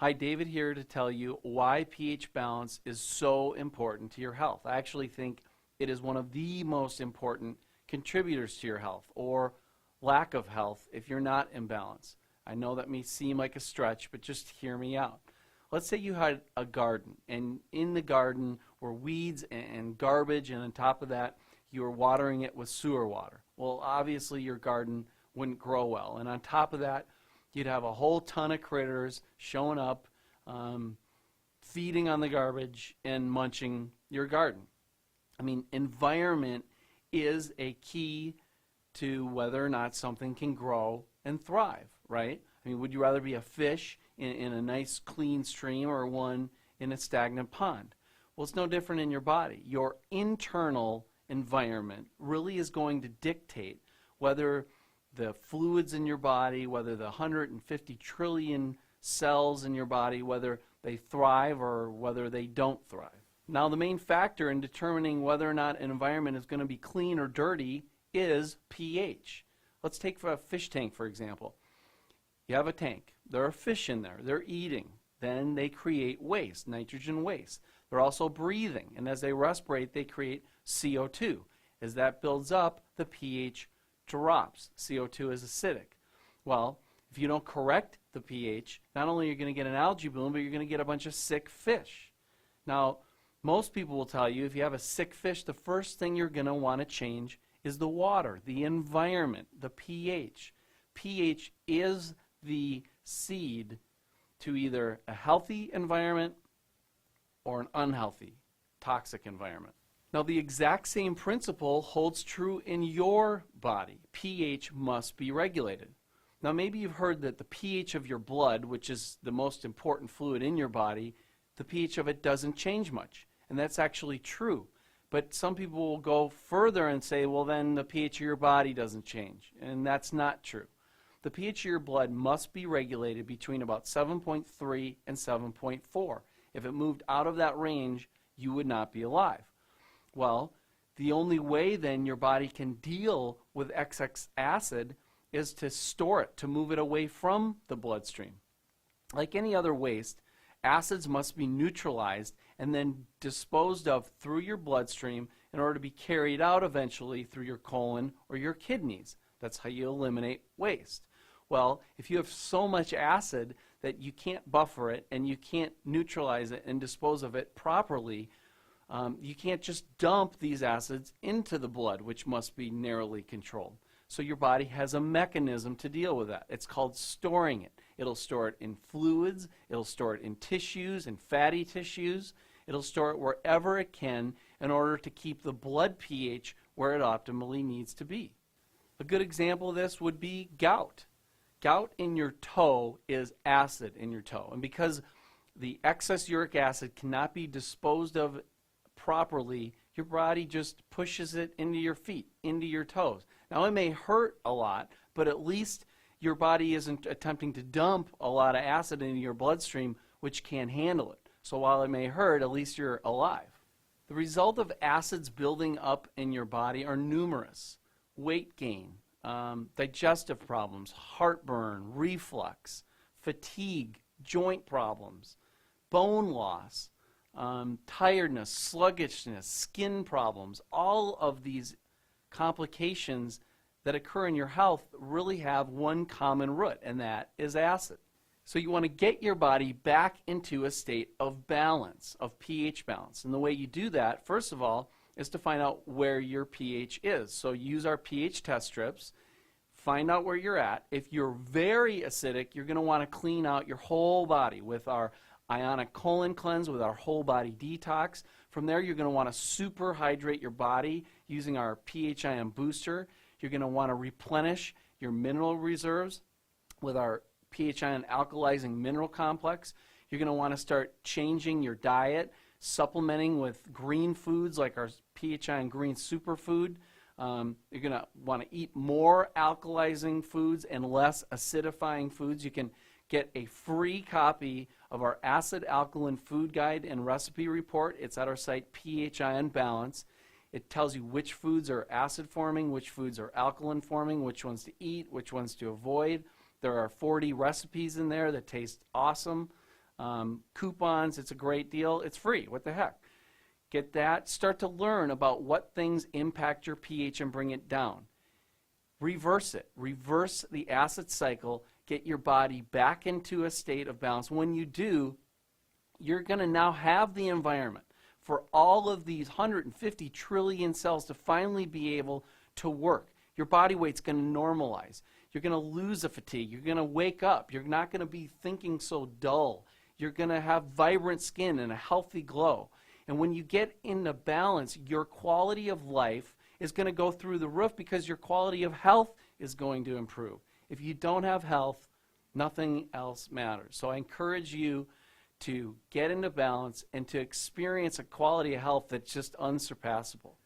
Hi, David here to tell you why pH balance is so important to your health. I actually think it is one of the most important contributors to your health or lack of health if you're not in balance. I know that may seem like a stretch, but just hear me out. Let's say you had a garden, and in the garden were weeds and garbage, and on top of that, you were watering it with sewer water. Well, obviously your garden wouldn't grow well, and on top of that, you'd have a whole ton of critters showing up, feeding on the garbage and munching your garden. I mean, environment is a key to whether or not something can grow and thrive, right? I mean, would you rather be a fish in a nice clean stream or one in a stagnant pond? Well, it's no different in your body. Your internal environment really is going to dictate whether the fluids in your body, whether the 150 trillion cells in your body, whether they thrive or whether they don't thrive. Now, the main factor in determining whether or not an environment is going to be clean or dirty is pH. Let's take a fish tank, for example. You have a tank. There are fish in there. They're eating. Then they create waste, nitrogen waste. They're also breathing, and as they respirate, they create CO2. As that builds up, the pH drops. CO2 is acidic. Well, if you don't correct the pH, not only are you going to get an algae bloom, but you're going to get a bunch of sick fish. Now, most people will tell you if you have a sick fish, the first thing you're going to want to change is the water, the environment, the pH. pH is the seed to either a healthy environment or an unhealthy, toxic environment. Now, the exact same principle holds true in your body. pH must be regulated. Now, maybe you've heard that the pH of your blood, which is the most important fluid in your body, the pH of it doesn't change much. And that's actually true. But some people will go further and say, well, then the pH of your body doesn't change. And that's not true. The pH of your blood must be regulated between about 7.3 and 7.4. If it moved out of that range, you would not be alive. Well, the only way then your body can deal with excess acid is to store it, to move it away from the bloodstream. Like any other waste, acids must be neutralized and then disposed of through your bloodstream in order to be carried out eventually through your colon or your kidneys. That's how you eliminate waste. Well, if you have so much acid that you can't buffer it and you can't neutralize it and dispose of it properly, you can't just dump these acids into the blood, which must be narrowly controlled. So your body has a mechanism to deal with that. It's called storing it. It'll store it in fluids, it'll store it in tissues, in fatty tissues. It'll store it wherever it can in order to keep the blood pH where it optimally needs to be. A good example of this would be gout. Gout in your toe is acid in your toe. And because the excess uric acid cannot be disposed of properly, your body just pushes it into your feet, into your toes. Now, it may hurt a lot, but at least your body isn't attempting to dump a lot of acid into your bloodstream, which can't handle it. So while it may hurt, at least you're alive. The result of acids building up in your body are numerous. Weight gain, digestive problems, heartburn, reflux, fatigue, joint problems, bone loss, tiredness, sluggishness, skin problems. All of these complications that occur in your health really have one common root, and that is acid. So you want to get your body back into a state of balance, of pH balance. And the way you do that, first of all, is to find out where your pH is. So use our pH test strips, find out where you're at. If you're very acidic, you're going to want to clean out your whole body with our ionic colon cleanse, with our whole body detox. From there, you're going to want to super hydrate your body using our pH ion booster. You're going to want to replenish your mineral reserves with our pH ion alkalizing mineral complex. You're going to want to start changing your diet, supplementing with green foods like our pH ion green superfood. You're going to want to eat more alkalizing foods and less acidifying foods. You can get a free copy of our acid alkaline food guide and recipe report. It's at our site, pH ion balance. It tells you which foods are acid forming, which foods are alkaline forming, which ones to eat, which ones to avoid. There are 40 recipes in there that taste awesome. Coupons, it's a great deal. It's free. What the heck? Get that. Start to learn about what things impact your pH and bring it down. Reverse it. Reverse the acid cycle. Get your body back into a state of balance. When you do, you're going to now have the environment for all of these 150 trillion cells to finally be able to work. Your body weight's going to normalize. You're going to lose the fatigue. You're going to wake up. You're not going to be thinking so dull. You're going to have vibrant skin and a healthy glow. And when you get into balance, your quality of life is going to go through the roof because your quality of health is going to improve. If you don't have health, nothing else matters. So I encourage you to get into balance and to experience a quality of health that's just unsurpassable.